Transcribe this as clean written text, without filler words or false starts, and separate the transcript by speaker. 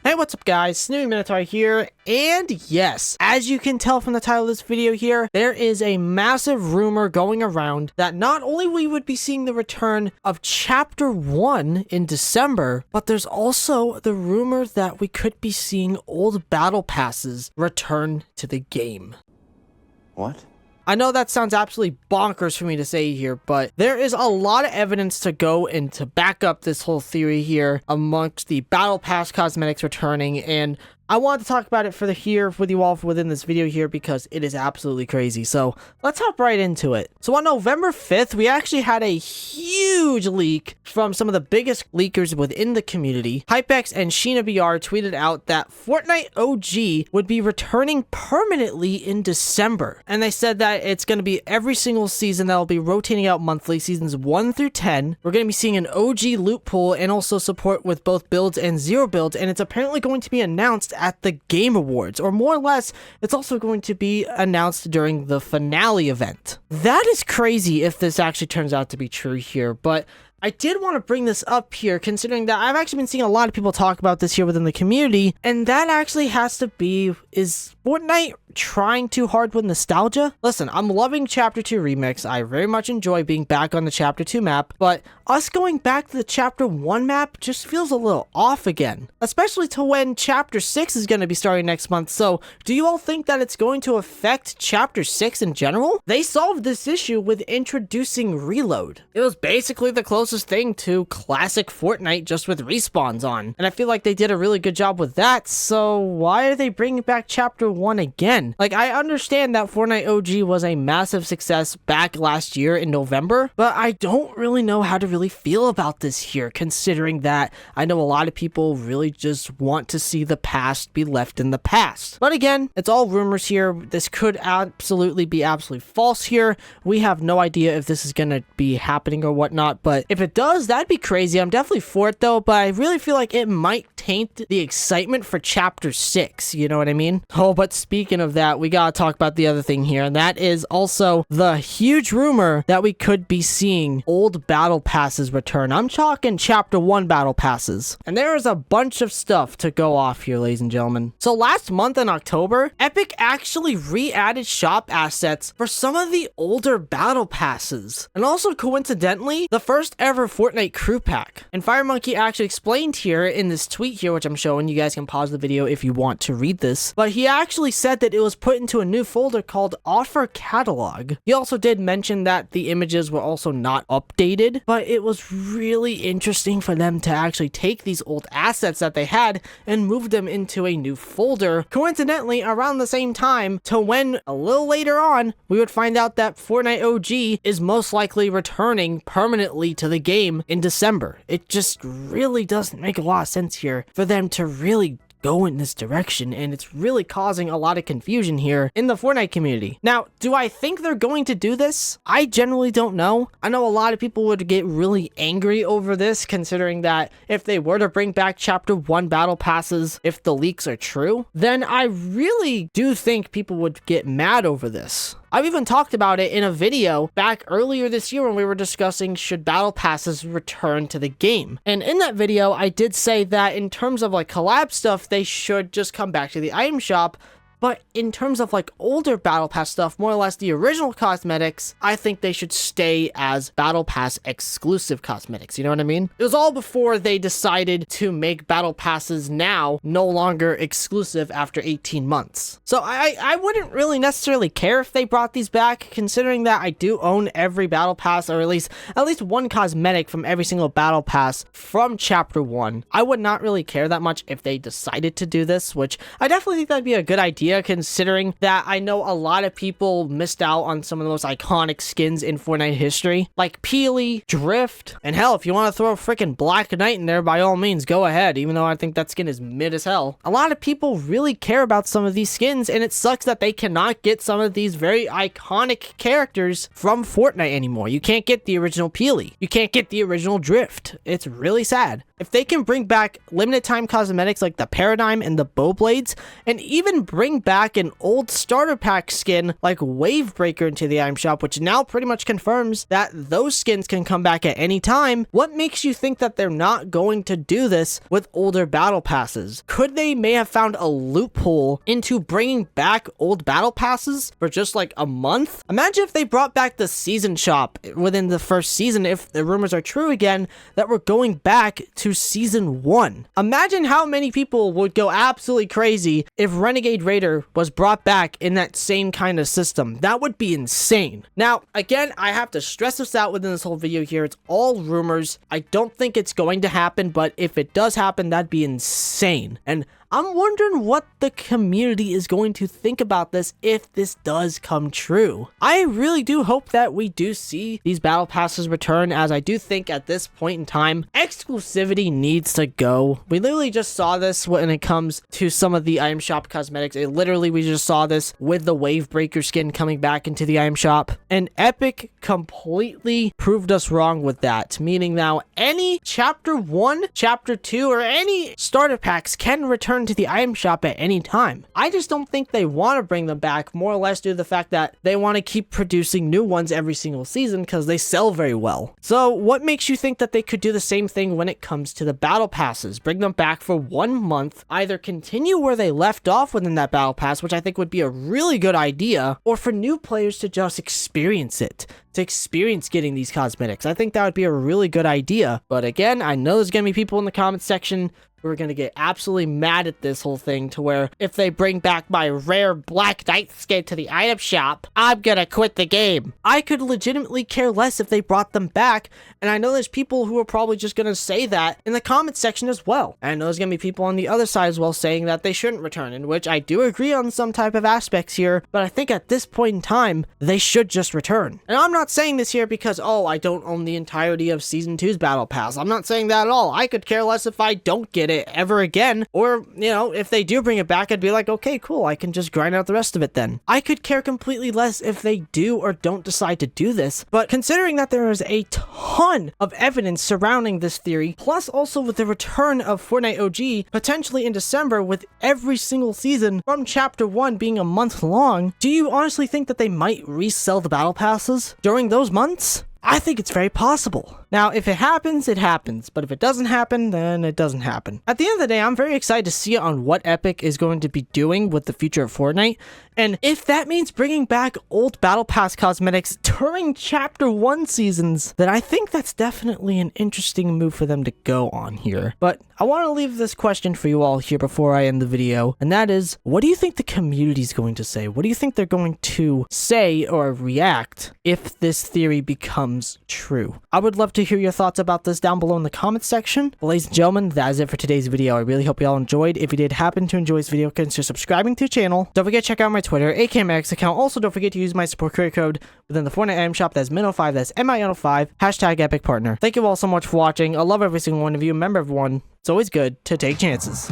Speaker 1: Hey, what's up guys, Snowy Minotaur here, and yes, as you can tell from the title of this video here, there is a massive rumor going around that not only we would be seeing the return of Chapter 1 in December, but there's also the rumor that we could be seeing old battle passes return to the game.
Speaker 2: What?
Speaker 1: I know that sounds absolutely bonkers for me to say here, but there is a lot of evidence to go and to back up this whole theory here amongst the Battle Pass cosmetics returning, and I wanted to talk about it here with you all within this video here because it is absolutely crazy. So let's hop right into it. So on November 5th, we actually had a huge leak from some of the biggest leakers within the community. Hypex and Sheena BR tweeted out that Fortnite OG would be returning permanently in December. And they said that it's going to be every single season that will be rotating out monthly, seasons 1 through 10. We're going to be seeing an OG loot pool and also support with both builds and zero builds. And it's apparently going to be announced at the Game Awards, or more or less, it's also going to be announced during the finale event. That is crazy if this actually turns out to be true here, but I did want to bring this up here, considering that I've actually been seeing a lot of people talk about this here within the community, and that actually has to be, is Fortnite trying too hard with nostalgia? Listen, I'm loving Chapter 2 Remix. I very much enjoy being back on the Chapter 2 map, but us going back to the Chapter 1 map just feels a little off again, especially to when Chapter 6 is going to be starting next month. So do you all think that it's going to affect Chapter 6 in general? They solved this issue with introducing Reload. It was basically the closest thing to classic Fortnite, just with respawns on, and I feel like they did a really good job with that. So why are they bringing back Chapter 1 again? Like, I understand that Fortnite OG was a massive success back last year in November, but I don't really know how to really feel about this here, considering that I know a lot of people really just want to see the past be left in the past. But again, it's all rumors here. This could absolutely be absolutely false here. We have no idea if this is going to be happening or whatnot, but if it does, that'd be crazy. I'm definitely for it though, but I really feel like it might taint the excitement for Chapter 6, you know what I mean? Oh, but speaking of that, we gotta talk about the other thing here, and that is also the huge rumor that we could be seeing old battle passes return. I'm talking Chapter 1 battle passes, and there is a bunch of stuff to go off here, ladies and gentlemen. So last month in October, Epic actually re-added shop assets for some of the older battle passes, and also coincidentally, the first ever Fortnite crew pack. And FireMonkey actually explained here in this tweet here, which I'm showing, you guys can pause the video if you want to read this, but he actually said that it was put into a new folder called Offer Catalog. He also did mention that the images were also not updated, but it was really interesting for them to actually take these old assets that they had and move them into a new folder, coincidentally around the same time to when a little later on we would find out that Fortnite OG is most likely returning permanently to the game in December. It just really doesn't make a lot of sense here for them to really go in this direction, and it's really causing a lot of confusion here in the Fortnite community. Now, do I think they're going to do this? I generally don't know. I know a lot of people would get really angry over this, considering that if they were to bring back Chapter 1 battle passes, if the leaks are true, then I really do think people would get mad over this. I've even talked about it in a video back earlier this year when we were discussing should battle passes return to the game. And in that video, I did say that in terms of like collab stuff, they should just come back to the item shop. But in terms of like older battle pass stuff, more or less the original cosmetics, I think they should stay as battle pass exclusive cosmetics. You know what I mean? It was all before they decided to make battle passes now no longer exclusive after 18 months. So I wouldn't really necessarily care if they brought these back, considering that I do own every battle pass, or at least one cosmetic from every single battle pass from Chapter 1. I would not really care that much if they decided to do this, which I definitely think that'd be a good idea, considering that I know a lot of people missed out on some of the most iconic skins in Fortnite history, like Peely, Drift, and hell, if you want to throw a freaking Black Knight in there, by all means, go ahead, even though I think that skin is mid as hell. A lot of people really care about some of these skins, and it sucks that they cannot get some of these very iconic characters from Fortnite anymore. You can't get the original Peely. You can't get the original Drift. It's really sad. if they can bring back limited time cosmetics like the Paradigm and the Bow Blades, and even bring back an old starter pack skin like Wavebreaker into the item shop, which now pretty much confirms that those skins can come back at any time, what makes you think that they're not going to do this with older battle passes? Could they may have found a loophole into bringing back old battle passes for just like a month? Imagine if they brought back the season shop within the first season, if the rumors are true again, that we're going back to season 1. Imagine how many people would go absolutely crazy if Renegade Raider was brought back in that same kind of system. That would be insane. Now, again, I have to stress this out within this whole video here. It's all rumors. I don't think it's going to happen, but if it does happen, that'd be insane. And I'm wondering what the community is going to think about this if this does come true. I really do hope that we do see these battle passes return, as I do think at this point in time, exclusivity needs to go. We literally just saw this when it comes to some of the item shop cosmetics. We just saw this with the Wavebreaker skin coming back into the item shop, and Epic completely proved us wrong with that, meaning now any chapter 1, chapter 2, or any starter packs can return to the item shop at any time. I just don't think they want to bring them back, more or less due to the fact that they want to keep producing new ones every single season because they sell very well. So what makes you think that they could do the same thing when it comes to the battle passes? Bring them back for 1 month, either continue where they left off within that battle pass, which I think would be a really good idea, or for new players to just experience it, to experience getting these cosmetics. I think that would be a really good idea. But again, I know there's going to be people in the comments section who are going to get absolutely mad at this whole thing, to where if they bring back my rare Black Knight skin to the item shop, I'm going to quit the game. I could legitimately care less if they brought them back, and I know there's people who are probably just going to say that in the comments section as well. And I know there's going to be people on the other side as well saying that they shouldn't return, in which I do agree on some type of aspects here, but I think at this point in time, they should just return. And I'm not saying this here because, oh, I don't own the entirety of Season 2's Battle Pass. I'm not saying that at all. I could care less if I don't get it ever again, or, you know, if they do bring it back, I'd be like, okay, cool, I can just grind out the rest of it then. I could care completely less if they do or don't decide to do this, but considering that there is a ton of evidence surrounding this theory, plus also with the return of Fortnite OG potentially in December, with every single season from chapter 1 being a month long, do you honestly think that they might resell the battle passes during those months? I think it's very possible. Now, if it happens, it happens. But if it doesn't happen, then it doesn't happen. At the end of the day, I'm very excited to see on what Epic is going to be doing with the future of Fortnite. And if that means bringing back old Battle Pass cosmetics during Chapter 1 seasons, then I think that's definitely an interesting move for them to go on here. But I want to leave this question for you all here before I end the video. And that is, what do you think the community is going to say? What do you think they're going to say or react if this theory becomes true? I would love to hear your thoughts about this down below in the comments section. But ladies and gentlemen, that is it for today's video. I really hope you all enjoyed. If you did happen to enjoy this video, consider subscribing to the channel. Don't forget to check out my Twitter, aka my X account. Also, don't forget to use my support creator code within the Fortnite item shop. That's Min05, that's MIN05, hashtag Epic Partner. Thank you all so much for watching. I love every single one of you. Remember, everyone, it's always good to take chances.